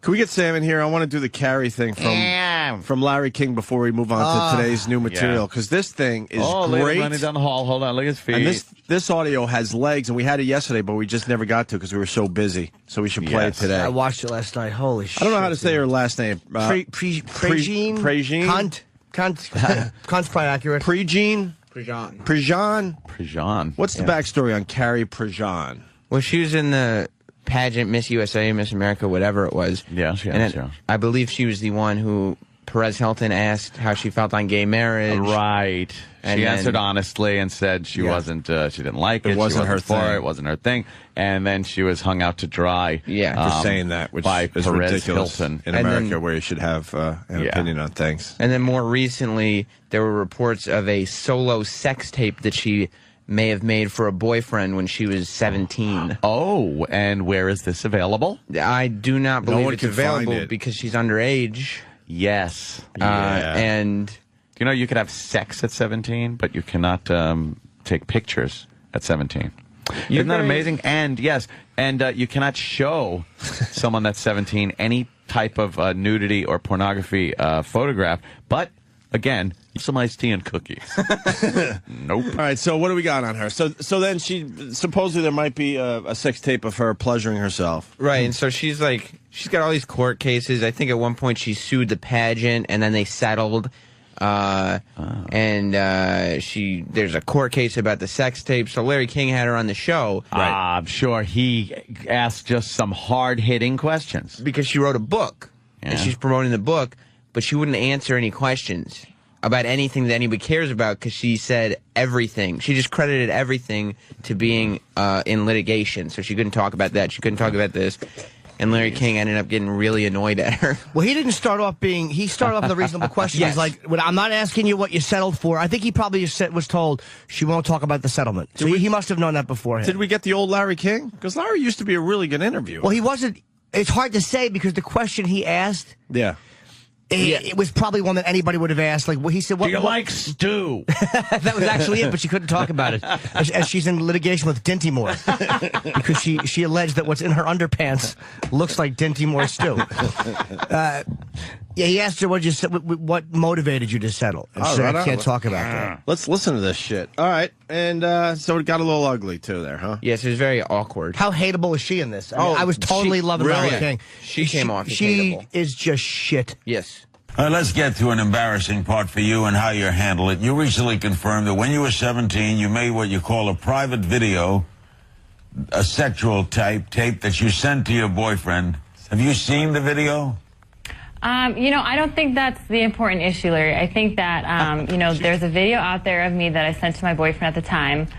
Can we get Sam in here? I want to do the Carrie thing from Larry King before we move on to today's new material, because this thing is great. Running down the hall. Hold on, look at his feet. And this audio has legs, and we had it yesterday, but we just never got to because we were so busy. So we should play it today. I watched it last night. Holy shit. I don't know how to say her last name. Prejean? Prejean? Cunt's probably accurate. Prejean? Prejean. What's the backstory on Carrie Prejean? Well, she was in the pageant Miss USA, Miss America, whatever it was. Yeah, I believe she was the one who Perez Hilton asked how she felt on gay marriage. Right. And she answered honestly and said she wasn't. She didn't like it. It wasn't her thing. It wasn't her thing. And then she was hung out to dry. Yeah, for saying that, which by is Perez ridiculous Hilton in America, where you should have an opinion on things. And then more recently, there were reports of a solo sex tape that she may have made for a boyfriend when she was 17. Oh, and where is this available? I do not believe one it's can find available it. because she's underage. Yes. And you know, you could have sex at 17, but you cannot take pictures at 17. Isn't that amazing? And yes, and you cannot show someone that's 17 any type of nudity or pornography photograph. But again, some iced tea and cookies. Nope. All right, so what do we got on her? So then supposedly there might be a sex tape of her pleasuring herself. Right, and so she's got all these court cases. I think at one point she sued the pageant, and then they settled. And there's a court case about the sex tape. So Larry King had her on the show. Right. I'm sure he asked just some hard-hitting questions. Because she wrote a book, and she's promoting the book, but she wouldn't answer any questions about anything that anybody cares about because she said everything. She just credited everything to being in litigation, so she couldn't talk about that. She couldn't talk about this. And Larry King ended up getting really annoyed at her. Well, he didn't start off he started off with a reasonable question. Yes. He's like, well, I'm not asking you what you settled for. I think he probably was told she won't talk about the settlement. So he must have known that beforehand. Did we get the old Larry King? Because Larry used to be a really good interviewer. Well, he wasn't. It's hard to say because the question he asked. Yeah. It was probably one that anybody would have asked. Like, well, he said, "What Do you like stew?" That was actually it, but she couldn't talk about it as she's in litigation with Dinty Moore because she alleged that what's in her underpants looks like Dinty Moore stew. Yeah, he asked her what motivated you to settle. And she said, I can't talk about that. Let's listen to this shit. All right, and so it got a little ugly too there, huh? Yes, it was very awkward. How hateable is she in this? I was totally loving Larry King. She came off as She hateable. is just shit. Yes. Let's get to an embarrassing part for you and how you handle it. You recently confirmed that when you were 17, you made what you call a private video, a sexual tape that you sent to your boyfriend. Have you seen the video? You know, I don't think that's the important issue, Larry. I think that, you know, there's a video out there of me that I sent to my boyfriend at the time.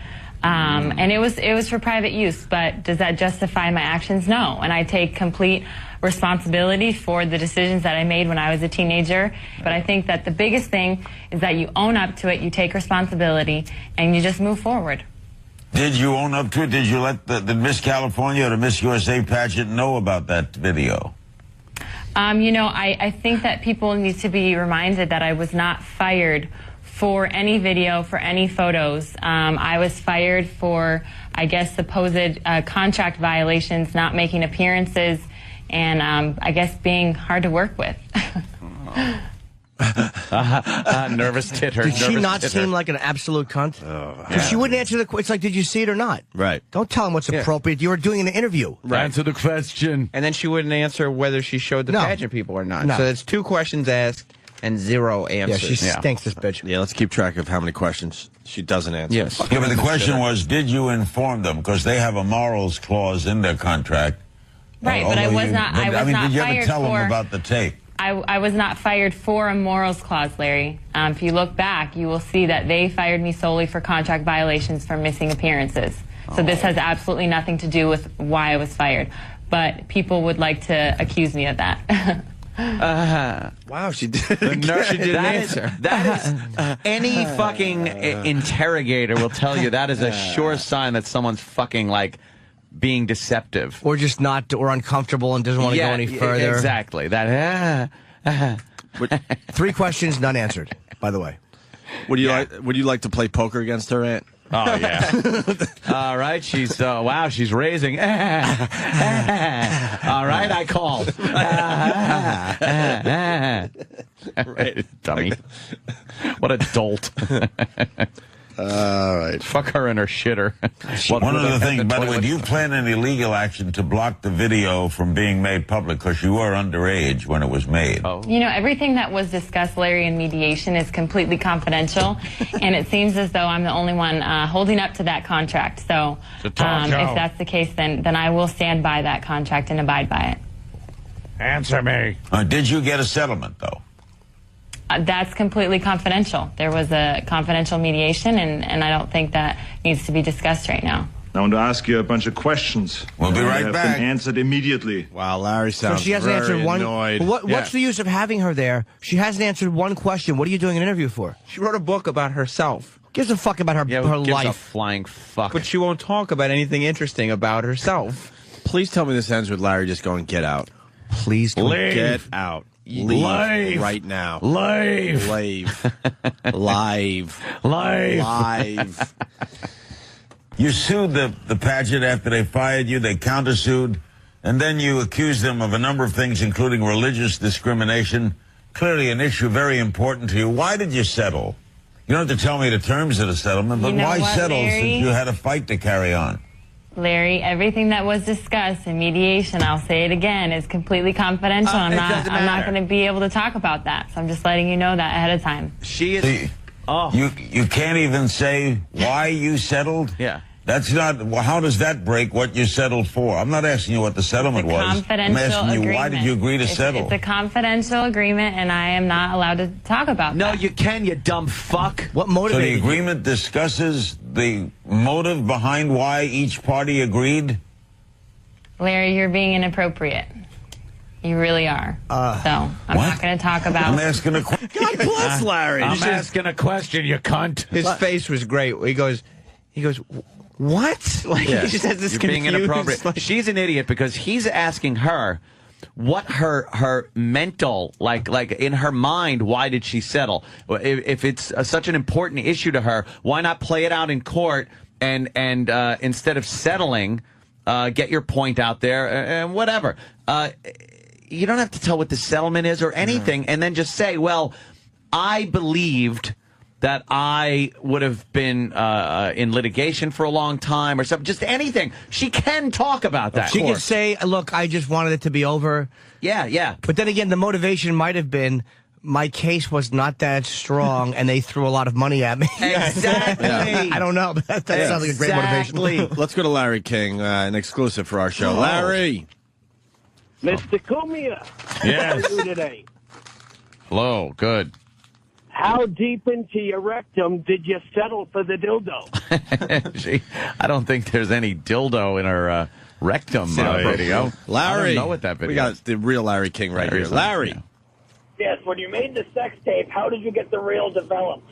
And it was for private use, but does that justify my actions? No. And I take complete responsibility for the decisions that I made when I was a teenager. But I think that the biggest thing is that you own up to it, you take responsibility, and you just move forward. Did you own up to it? Did you let the Miss California or the Miss USA pageant know about that video? You know, I think that people need to be reminded that I was not fired for any video, for any photos. I was fired for, I guess, supposed contract violations, not making appearances, and I guess being hard to work with. Nervous titter. Did she not seem like an absolute cunt? Because she wouldn't answer the question. It's like, did you see it or not? Right. Don't tell him what's appropriate. You were doing an interview. Right. Answer the question. And then she wouldn't answer whether she showed the pageant people or not. No. So it's 2 questions asked and 0 Yeah, answers. she stinks, this bitch. Yeah, let's keep track of how many questions she doesn't answer. Yes. Yeah, but the question was, did you inform them? Because they have a morals clause in their contract. Right, but I was not. I was not did you ever fired tell for. them about the tape? I was not fired for a morals clause, Larry. If you look back, you will see that they fired me solely for contract violations for missing appearances. So this has absolutely nothing to do with why I was fired. But people would like to accuse me of that. Wow, she did. No, she didn't That answer. is any fucking interrogator will tell you that is a sure sign that someone's fucking like being deceptive Or just not, or uncomfortable and doesn't want to go any further. Exactly. That. 3 questions, none answered, by the way. Would you like to play poker against her, Aunt? Oh, yeah. All right, she's, wow, she's raising. All right, I called. Right, dummy. What a dolt. All right. Fuck her and her shitter. One other thing, by the way, do you plan any legal action to block the video from being made public? Because you were underage when it was made. Oh. You know, everything that was discussed, Larry, in mediation is completely confidential, and it seems as though I'm the only one holding up to that contract. So if that's the case, then I will stand by that contract and abide by it. Answer me. Did you get a settlement, though? That's completely confidential. There was a confidential mediation, and I don't think that needs to be discussed right now. I want to ask you a bunch of questions. We'll be right have back. been answered immediately. Wow, Larry sounds So she hasn't very answered one. annoyed. What's the use of having her there? She hasn't answered one question. What are you doing an interview for? She wrote a book about herself. Gives a fuck about her Who gives life. a flying fuck. But she won't talk about anything interesting about herself. Please tell me this ends with Larry just going, get out. Please don't. Leave. Get out. Leave right now. Live. Live. Live. Live. You sued the pageant after they fired you. They countersued. And then you accused them of a number of things, including religious discrimination. Clearly an issue very important to you. Why did you settle? You don't have to tell me the terms of the settlement, but You know why what, settle Larry? since you had a fight to carry on? Larry, everything that was discussed in mediation, I'll say it again, is completely confidential. I'm not going to be able to talk about that. So I'm just letting you know that ahead of time. She is... See, you can't even say why you settled? Yeah. That's not, how does that break what you settled for? I'm not asking you what the settlement was. Confidential I'm asking you, agreement. why did you agree to settle? It's a confidential agreement, and I am not allowed to talk about No, that. you can, you dumb fuck. What So the motivated you? agreement discusses the motive behind why each party agreed? Larry, you're being inappropriate. You really are. So I'm not going to talk about... I'm asking a question. God bless Larry. I'm asking a question, you cunt. His face was great. He goes, what? Like, he just has this You're being confused, inappropriate. like- She's an idiot because he's asking her what her mental, like in her mind, why did she settle? If it's such an important issue to her, why not play it out in court and instead of settling, get your point out there and whatever. You don't have to tell what the settlement is or anything, and then just say, well, I believed that I would have been in litigation for a long time or something. Just anything. She can talk about that. She can say, look, I just wanted it to be over. Yeah. But then again, the motivation might have been, my case was not that strong, and they threw a lot of money at me. Exactly. I don't know, but that sounds like a great motivation. Let's go to Larry King, an exclusive for our show. Larry. Mr. Cumia, Yes. how are you today? Hello. Good. How deep into your rectum did you settle for the dildo? I don't think there's any dildo in her rectum video. Larry. I don't know what that video We got is. the real Larry King right here. Larry. Yes, when you made the sex tape, how did you get the reel developed?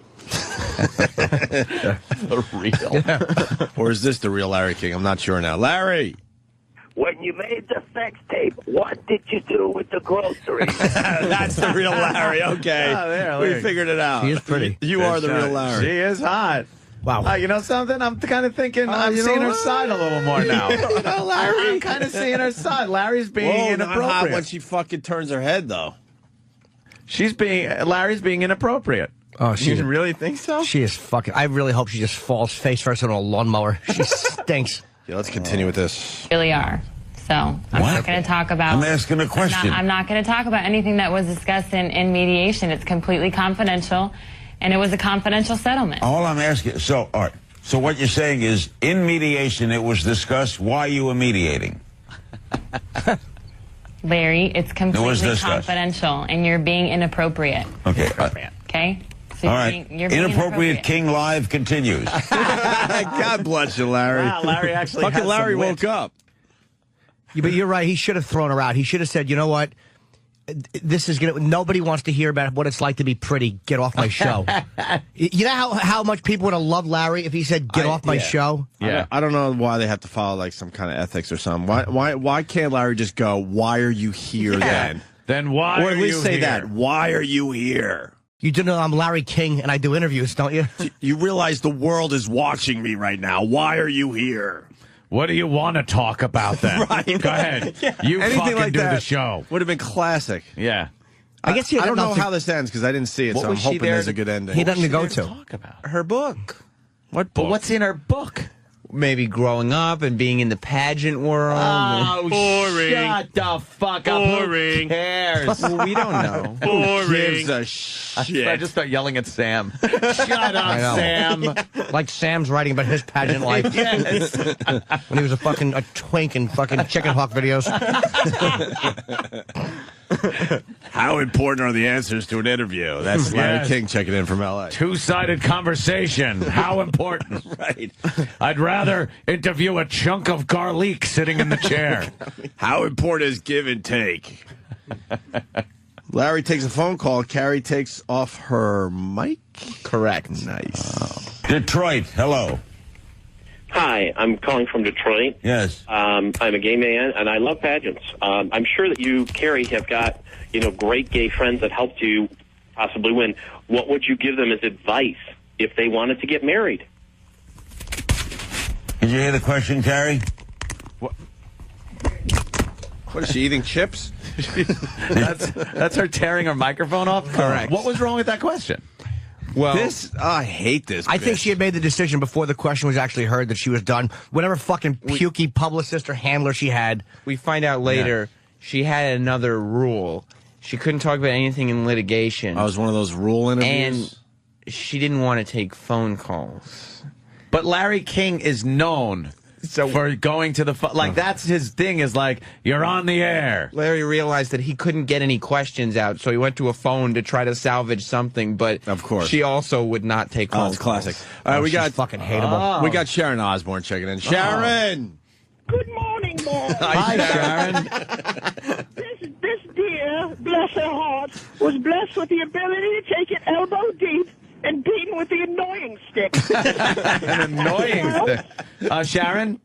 The real. Or is this the real Larry King? I'm not sure now. Larry. When you made the sex tape, what did you do with the groceries? That's the real Larry. Okay. Oh, there, we Larry. figured it out. She is pretty. You are the real Larry. She is hot. Wow. You know something? I'm kind of thinking I'm you seeing know her what? side a little more now. Larry, I'm kind of seeing her side. Larry's being Whoa, not hot inappropriate. when she fucking turns her head, though. Larry's being inappropriate. Oh, You really think so? She is fucking. I really hope she just falls face first on a lawnmower. She stinks. Yeah, let's continue with this. really are. So I'm not going to talk about... I'm asking a question. I'm not going to talk about anything that was discussed in mediation. It's completely confidential, and it was a confidential settlement. All I'm asking, all right. So what you're saying is, in mediation, it was discussed why you were mediating. Larry, it's completely discussed. confidential, and you're being inappropriate. Okay. Okay? So All you're right. being Inappropriate inappropriate. King Live continues. God bless you, Larry. Wow, Larry actually Fucking has Larry some wit. woke up. Yeah, but you're right. He should have thrown her out. He should have said, you know what? This is gonna. Nobody wants to hear about what it's like to be pretty. Get off my show. You know how much people would have loved Larry if he said, "Get off my show." Yeah. I don't know why they have to follow like some kind of ethics or something. Why can't Larry just go, why are you here then? Then why Or at are least you say here? that. Why are you here? You do know I'm Larry King and I do interviews, don't you? You realize the world is watching me right now. Why are you here? What do you want to talk about then? Right. Go ahead. You Anything fucking like do that the show. would have been classic. Yeah. I guess he I don't know nothing- how this ends because I didn't see it, What so I'm was she hoping there there's to- a good ending. He doesn't go What to. talk about? Her book. What But book? what's in her book? Maybe growing up and being in the pageant world. Oh, Boring. shut the fuck up. Boring. Who cares? Well, we don't know. Who gives a shit? I just start yelling at Sam. Shut up, know. Sam. Like Sam's writing about his pageant life Yes. when he was a twink in fucking chicken hawk videos. How important are the answers to an interview? That's Larry Yes. King checking in from L.A. Two-sided conversation. How important. Right. I'd rather interview a chunk of garlic sitting in the chair. How important is give and take? Larry takes a phone call. Carrie takes off her mic. Correct. Nice. Detroit, hello. Hi, I'm calling from Detroit. Yes. I'm a gay man, and I love pageants. I'm sure that you, Carrie, have got great gay friends that helped you possibly win. What would you give them as advice if they wanted to get married? Did you hear the question, Carrie? What is she eating? Chips? That's her tearing her microphone off? Correct. What was wrong with that question? Well, I hate this. I think bitch. she had made the decision before the question was actually heard that she was done. Whatever fucking pukey publicist or handler she had. we find out later she had another rule. She couldn't talk about anything in litigation. I was one of those rule interviews. And she didn't want to take phone calls. But Larry King is known for going to the that's his thing, is like, you're on the air. Larry realized that he couldn't get any questions out, so he went to a phone to try to salvage something, but Of course. she also would not take phone Oh, it's classic. calls. All right, we She's got fucking hateable. we got Sharon Osbourne checking in. Sharon. Good morning, boys. Hi, Sharon. This dear, bless her heart, was blessed with the ability to take it elbow deep and beaten with the annoying stick. An annoying thing. Sharon?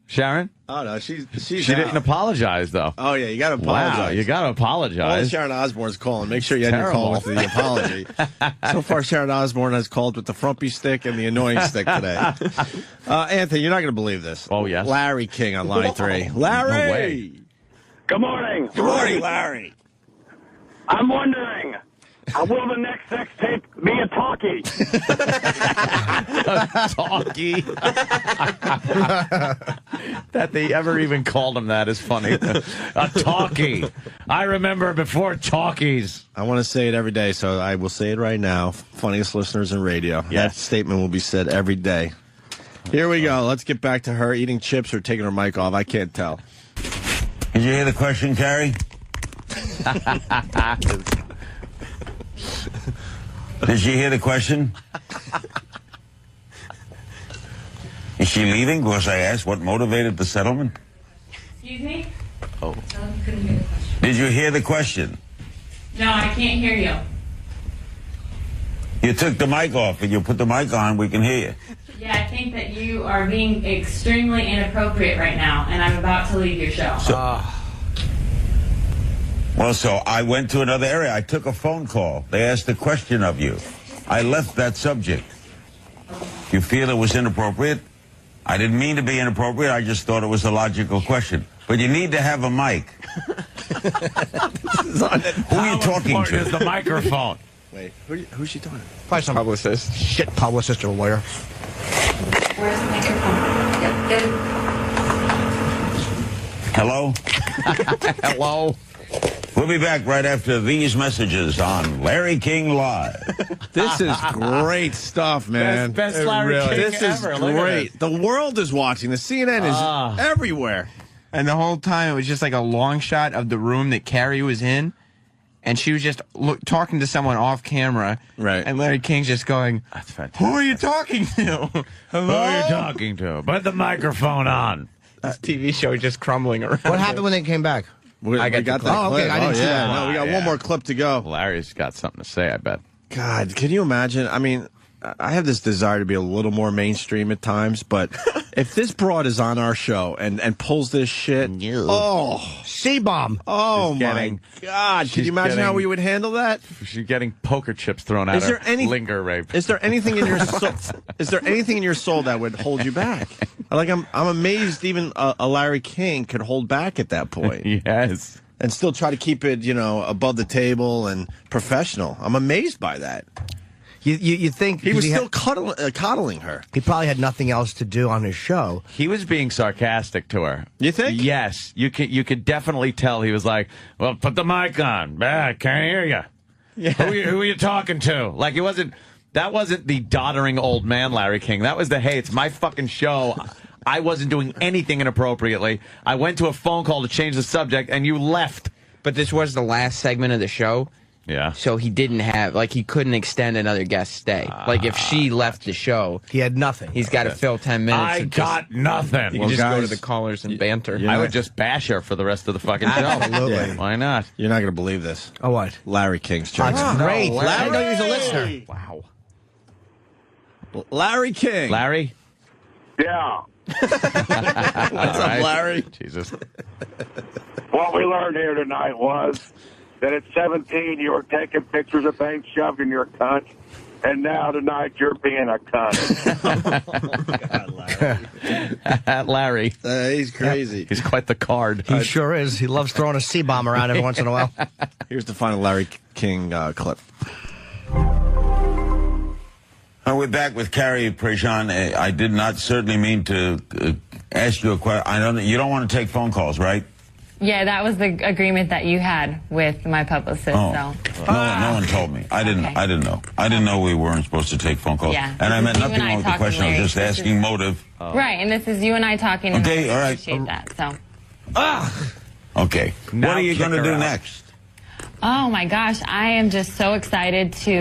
Sharon? Oh no, she didn't apologize, though. Oh yeah, you got to apologize. Wow, you got to All apologize. Sharon Osbourne's calling. Make sure you end your call with the apology. So far, Sharon Osbourne has called with the frumpy stick and the annoying stick today. Anthony, you're not going to believe this. Oh, yes? Larry King on line 3. Larry! No way. Good morning. Good morning, Larry. I'm wondering, will the next sex tape be a talkie? Talkie. That they ever even called him that is funny. A talkie. I remember before talkies. I want to say it every day, so I will say it right now. Funniest listeners in radio. That Yes. statement will be said every day. Here we go. Let's get back to her eating chips or taking her mic off. I can't tell. Did you hear the question, Carrie? Did she hear the question? Is she leaving? Because I asked what motivated the settlement. Excuse me? Oh. I couldn't hear the question. Did you hear the question? No, I can't hear you. You took the mic off, and you put the mic on, we can hear you. Yeah, I think that you are being extremely inappropriate right now, and I'm about to leave your show. Well, so I went to another area. I took a phone call. They asked a question of you. I left that subject. You feel it was inappropriate? I didn't mean to be inappropriate. I just thought it was a logical question. But you need to have a mic. Who are you talking Important is to? the microphone. Wait, who's she talking to? Probably some Publicist. shit publicist or lawyer. Where's the microphone? Yep. Hello? Hello. We'll be back right after these messages on Larry King Live. This is great stuff, man. Best Larry King This is ever. Look at great. The world is watching. The CNN is everywhere. And the whole time it was just like a long shot of the room that Carrie was in, and she was just talking to someone off camera. Right. And Larry King's just going, That's fantastic. "Who are you talking to? Who are you talking to? Put the microphone on. This TV show is just crumbling around. What happened when they came back? We got got the that clip. Oh, clip. okay, I didn't see that. No, we got Yeah. one more clip to go. Larry's got something to say, I bet. God, can you imagine? I mean, I have this desire to be a little more mainstream at times, but If this broad is on our show and pulls this shit, oh, C-bomb. Oh She's my getting- God! Can you imagine how we would handle that? She's getting poker chips thrown at Is there her. any Linger rape. Is there anything in your soul? Is there anything in your soul that would hold you back? Like I'm amazed even a Larry King could hold back at that point. Yes. And still try to keep it, above the table and professional. I'm amazed by that. You think he was still coddling her? He probably had nothing else to do on his show. He was being sarcastic to her. You think? Yes. You could definitely tell he was like, well, put the mic on. I can't hear you. Yeah. Who are you talking to? Like, that wasn't the doddering old man Larry King. That was hey, it's my fucking show. I wasn't doing anything inappropriately. I went to a phone call to change the subject, and you left. But this was the last segment of the show. Yeah. So he didn't have, he couldn't extend another guest stay. If she left the show, he had nothing. He's got to fill 10 minutes. I got nothing. You can just go to the callers and banter. I would just bash her for the rest of the fucking show. Absolutely. Yeah. Why not? You're not going to believe this. Oh, what? Larry King's Oh, church. it's great. Larry. I know he's a listener. Wow. Larry King. Larry? Yeah. What's up, Larry? Jesus. What we learned here tonight was that at 17 you were taking pictures of things shoved in your cunt, and now tonight you're being a cunt. God, Larry. He's crazy. He's quite the card. He sure is. He loves throwing a C-bomb around every once in a while. Here's the final Larry King clip. We're back with Carrie Prejean. I did not certainly mean to ask you a question. You don't want to take phone calls, right? Yeah, that was the agreement that you had with my publicist. Oh. So. No one told me. I didn't know. I didn't know we weren't supposed to take phone calls. Yeah. And I meant You nothing and I wrong with the talking, question. I was Larry. just This asking is- motive. Right, and this is you and I talking. And Okay, I all right. appreciate that. So. Okay. Now What are you kick going to her do out. next? Oh my gosh, I am just so excited to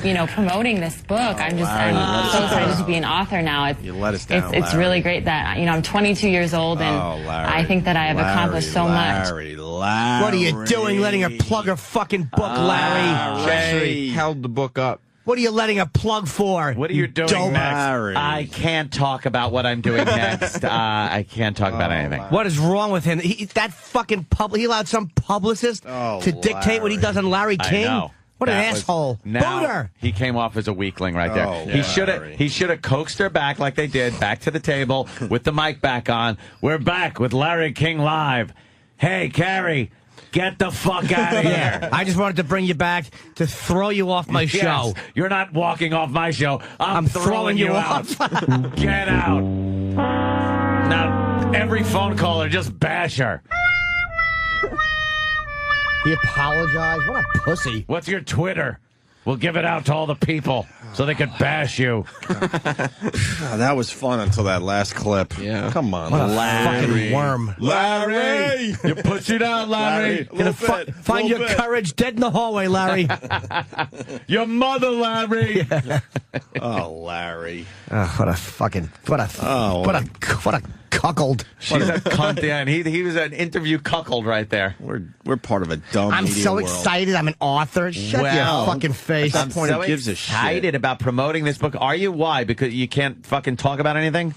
be, promoting this book. I'm so excited to be an author now. You let us down, It's Larry. really great that I'm 22 years old and I think that I have accomplished so much. Larry. What are you doing letting her plug her fucking book, Larry? She actually held the book up. What are you letting her plug for? What are you doing dope? next? Larry. I can't talk about what I'm doing next. I can't talk about anything. What is wrong with him? That fucking he allowed some publicist to dictate what he does on Larry King? I know. What an That was- asshole. Now Booter. he came off as a weakling right there. Oh, Larry. He should have coaxed her back like they did, back to the table with the mic back on. We're back with Larry King live. Hey, Carrie, get the fuck out of here. I just wanted to bring you back to throw you off my show. Yes, you're not walking off my show. I'm throwing you out. off. Get out. Now, every phone caller, just bash her. He apologized. What a pussy. What's your Twitter? We'll give it out to all the people so they could bash you. Oh, that was fun until that last clip. Yeah. Come on, What a Larry. fucking worm. Larry! You push it out, Larry. Find your courage dead in the hallway, Larry. Your mother, Larry. Oh, Larry. What a cuckold. She's a cunt, yeah, and he was an interview cuckold right there. We're part of a dumb I'm media so world. excited. I'm an author. Shut your fucking face. At that point, so who gives a shit? excited about promoting this book. Are you? Why? Because you can't fucking talk about anything?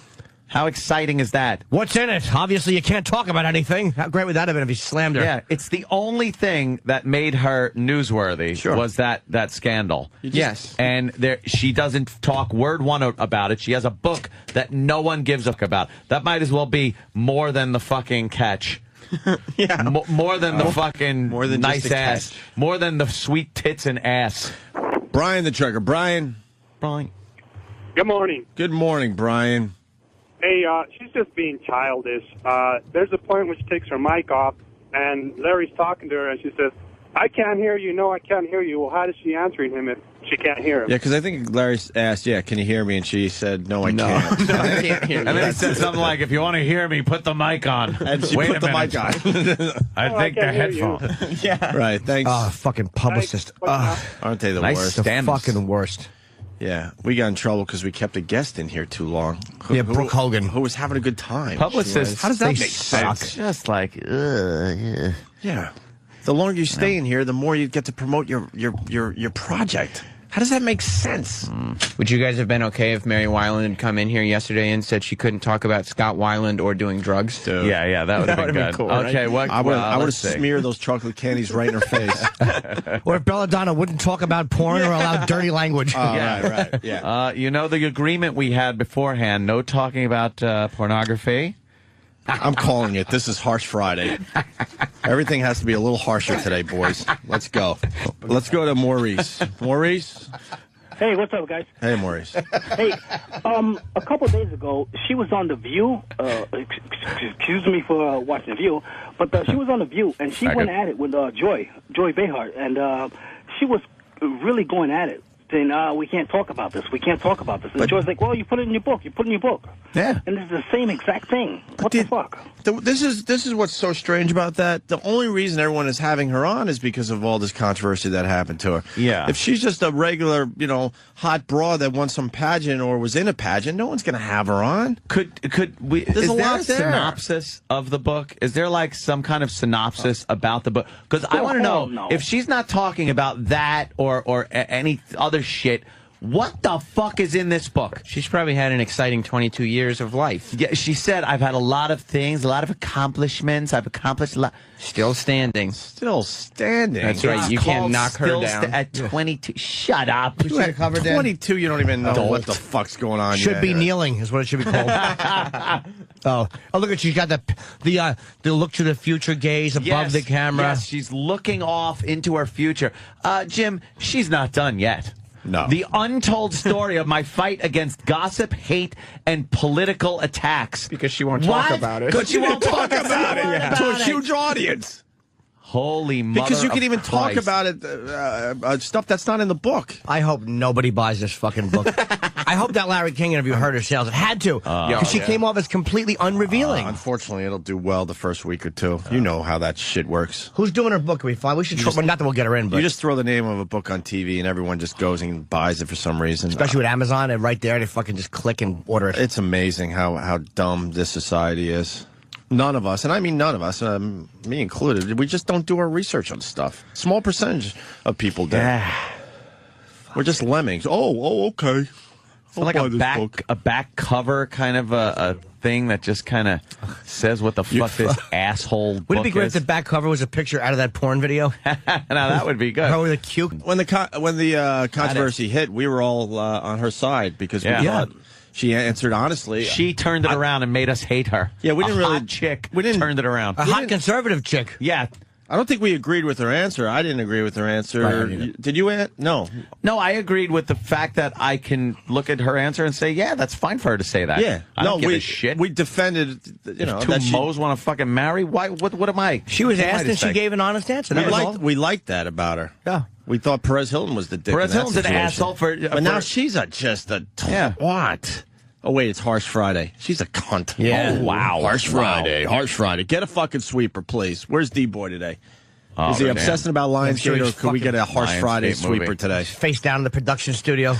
How exciting is that? What's in it? Obviously, you can't talk about anything. How great would that have been if he slammed her? Yeah, it's the only thing that made her newsworthy was that scandal. Yes. And she doesn't talk word one about it. She has a book that no one gives a fuck about. That might as well be more than the fucking catch. Yeah. More than the fucking more than nice just a ass. catch. More than the sweet tits and ass. Brian the trucker. Brian. Good morning. Good morning, Brian. Hey, she's just being childish. There's a point where she takes her mic off, and Larry's talking to her, and she says, I can't hear you. No, I can't hear you. Well, how is she answering him if she can't hear him? Yeah, because I think Larry asked, can you hear me? And she said, no, I can't. No, I can't hear And then he said something like, if you want to hear me, put the mic on. And she Wait put a the minute. mic on. I Oh, think I the can't hear you. headphone. Yeah. Right, thanks. Oh, fucking publicist. Aren't they the Nice worst? The Stand- fucking worst. Yeah, we got in trouble because we kept a guest in here too long. Yeah, Brooke Hogan. Who was having a good time. Publicists, How does that they make suck. sense? Just like, Yeah. The longer you stay in here, the more you get to promote your project. How does that make sense? Would you guys have been okay if Mary Weiland had come in here yesterday and said she couldn't talk about Scott Weiland or doing drugs? Dude. Yeah, that would have been good. Cool, okay, right? I would have smeared those chocolate candies right in her face. Or if Belladonna wouldn't talk about porn or allow dirty language. Right. Yeah. You know the agreement we had beforehand, no talking about pornography? I'm calling it. This is Harsh Friday. Everything has to be a little harsher today, boys. Let's go. Let's go to Maurice. Maurice? Hey, what's up, guys? Hey, Maurice. Hey, a couple days ago, she was on The View. Excuse me for watching The View, but she was on The View, and she went at it with Joy Behar, and she was really going at it, saying, we can't talk about this. We can't talk about this. And Joy's like, well, you put it in your book. You put it in your book. Yeah. And it's the same exact thing. What the fuck? This is what's so strange about that. The only reason everyone is having her on is because of all this controversy that happened to her. Yeah. If she's just a regular, hot broad that won some pageant or was in a pageant, no one's going to have her on. Could we? There's is a there lot a there. synopsis of the book? Is there like some kind of synopsis about the book? Because I want to know if she's not talking about that or any other shit. What the fuck is in this book? She's probably had an exciting 22 years of life. Yeah, she said, I've had a lot of things, a lot of accomplishments. I've accomplished a lot. Still standing. Still standing. That's right. You can't knock her down. At 22. Shut up. You should have covered that. 22, you don't even know what the fuck's going on. Should be kneeling is what it should be called. Oh, look at she's got the look to the future gaze above the camera. Yes, she's looking off into her future. Jim, she's not done yet. No. The untold story of my fight against gossip, hate, and political attacks. Because she won't talk about it. Because she won't talk about it. To a huge audience. Holy mother Because you can even talk Christ. about it, stuff that's not in the book. I hope nobody buys this fucking book. I hope that Larry King interview hurt her sales. It had to. Because she came off as completely unrevealing. Unfortunately, it'll do well the first week or two. You know how that shit works. Who's doing her book? Can we find? We should. Not that we'll get her in, but You just throw the name of a book on TV and everyone just goes and buys it for some reason. especially with Amazon and right there, they fucking just click and order it. It's amazing how dumb this society is. None of us, and I mean none of us, me included, we just don't do our research on stuff. Small percentage of people do. We're just lemmings. Oh, okay. So like a back cover kind of a thing that just kind of says what the fuck this asshole book Would it be great is. if the back cover was a picture out of that porn video? Now that would be good. Her with a cute. When the controversy hit, we were all on her side because we thought she answered honestly. She turned it around and made us hate her. Yeah, we didn't really. Hot chick. We didn't turned it around. A hot conservative chick. Yeah. I don't think we agreed with her answer. I didn't agree with her answer. Right, Did you? No. No, I agreed with the fact that I can look at her answer and say, yeah, that's fine for her to say that. Yeah. I don't give a shit. We defended, If two Moes want to fucking marry, why? What am I? She was What am I asked to and she say? gave an honest answer. That was all. We liked that about her. Yeah. We thought Perez Hilton was the dick. Perez in that Hilton's an situation. asshole for. But now she's just a twat. Oh, wait, it's Harsh Friday. She's a cunt. Yeah. Oh, wow. Harsh Friday. Harsh Friday. Get a fucking sweeper, please. Where's D-Boy today? Is he obsessing about Lionsgate, or could we get a Harsh Friday sweeper today? Face down in the production studio.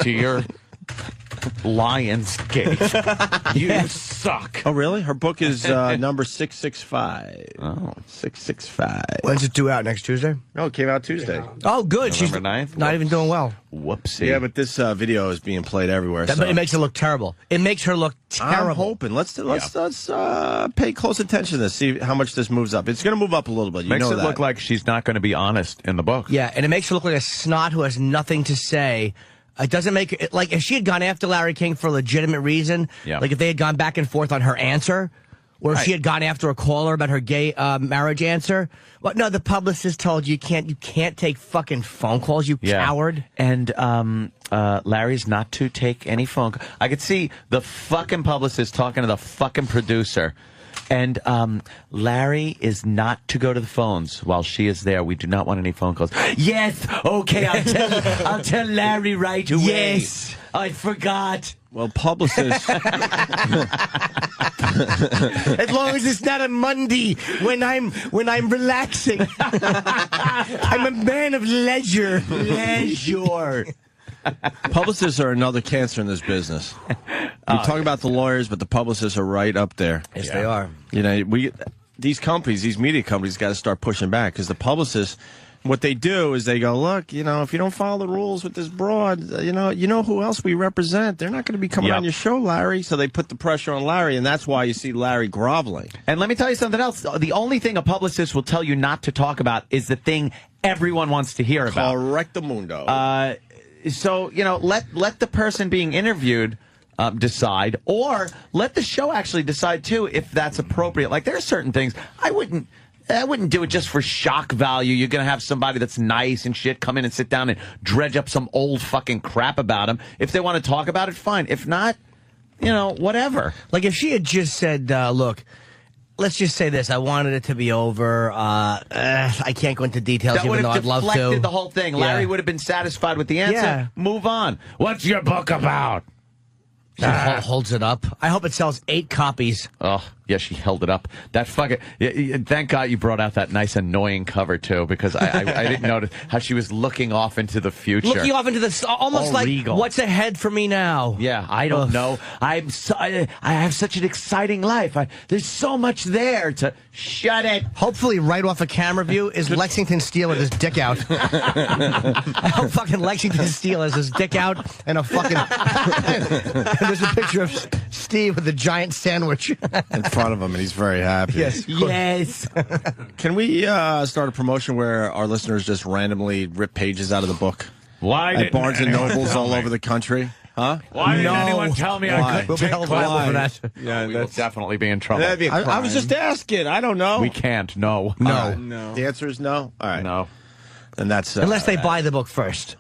To your Lionsgate. You suck. Oh, really? Her book is number 665. Oh. 665. When's it due out? Next Tuesday? No, it came out Tuesday. Oh, good. She's November 9th? not even doing well. Whoopsie. Yeah, but this video is being played everywhere. But it makes her look terrible. It makes her look terrible. I'm hoping. Let's pay close attention to this. See how much this moves up. It's going to move up a little bit. You Makes know it that. look like she's not going to be honest in the book. Yeah, and it makes her look like a snot who has nothing to say. It doesn't make it like if she had gone after Larry King for a legitimate reason, like if they had gone back and forth on her answer, or if she had gone after a caller about her gay marriage answer. Well, no, the publicist told you can't take fucking phone calls, you coward. And Larry's not to take any phone calls. I could see the fucking publicist talking to the fucking producer. And Larry is not to go to the phones while she is there. We do not want any phone calls. Yes, okay, I'll tell Larry right away. Yes, I forgot. Well, publicists. As long as it's not a Monday when I'm relaxing. I'm a man of leisure. Leisure. Publicists are another cancer in this business. You talk about the lawyers, but the publicists are right up there. Yes, they are. You know, these companies, these media companies, got to start pushing back because the publicists, What they do is they go, look, if you don't follow the rules with this broad, you know who else we represent. They're not going to be coming on your show, Larry. So they put the pressure on Larry, and that's why you see Larry groveling. And let me tell you something else. The only thing a publicist will tell you not to talk about is the thing everyone wants to hear about. Correctamundo. So, let the person being interviewed decide, or let the show actually decide, too, if that's appropriate. Like, there are certain things I wouldn't do it just for shock value. You're going to have somebody that's nice and shit come in and sit down and dredge up some old fucking crap about them. If they want to talk about it, fine. If not, whatever. Like if she had just said, look, let's just say this. I wanted it to be over. I can't go into details, even though I'd love to. That would have deflected the whole thing. Larry would have been satisfied with the answer. Yeah. Move on. What's your book about? She holds it up. I hope it sells 8 copies. Oh, yeah, she held it up. That fucking... Thank God you brought out that nice, annoying cover, too, because I didn't notice how she was looking off into the future. Looking off into the... Almost like, regal. What's ahead for me now? Yeah, I don't know. I have such an exciting life. There's so much there to... Shut it. Hopefully, right off a camera view is Lexington Steele with his dick out. I hope fucking Lexington Steele has his dick out and a fucking... There's a picture of Steve with a giant sandwich in front of him, and he's very happy. Yes. Can we start a promotion where our listeners just randomly rip pages out of the book? Why at Barnes and Nobles all over the country? Huh? Why didn't anyone tell me I couldn't take held liable for that? Yeah, we'll definitely be in trouble. That'd be a crime. I was just asking. I don't know. We can't. No. The answer is no. All right. No. And that's unless they buy the book first.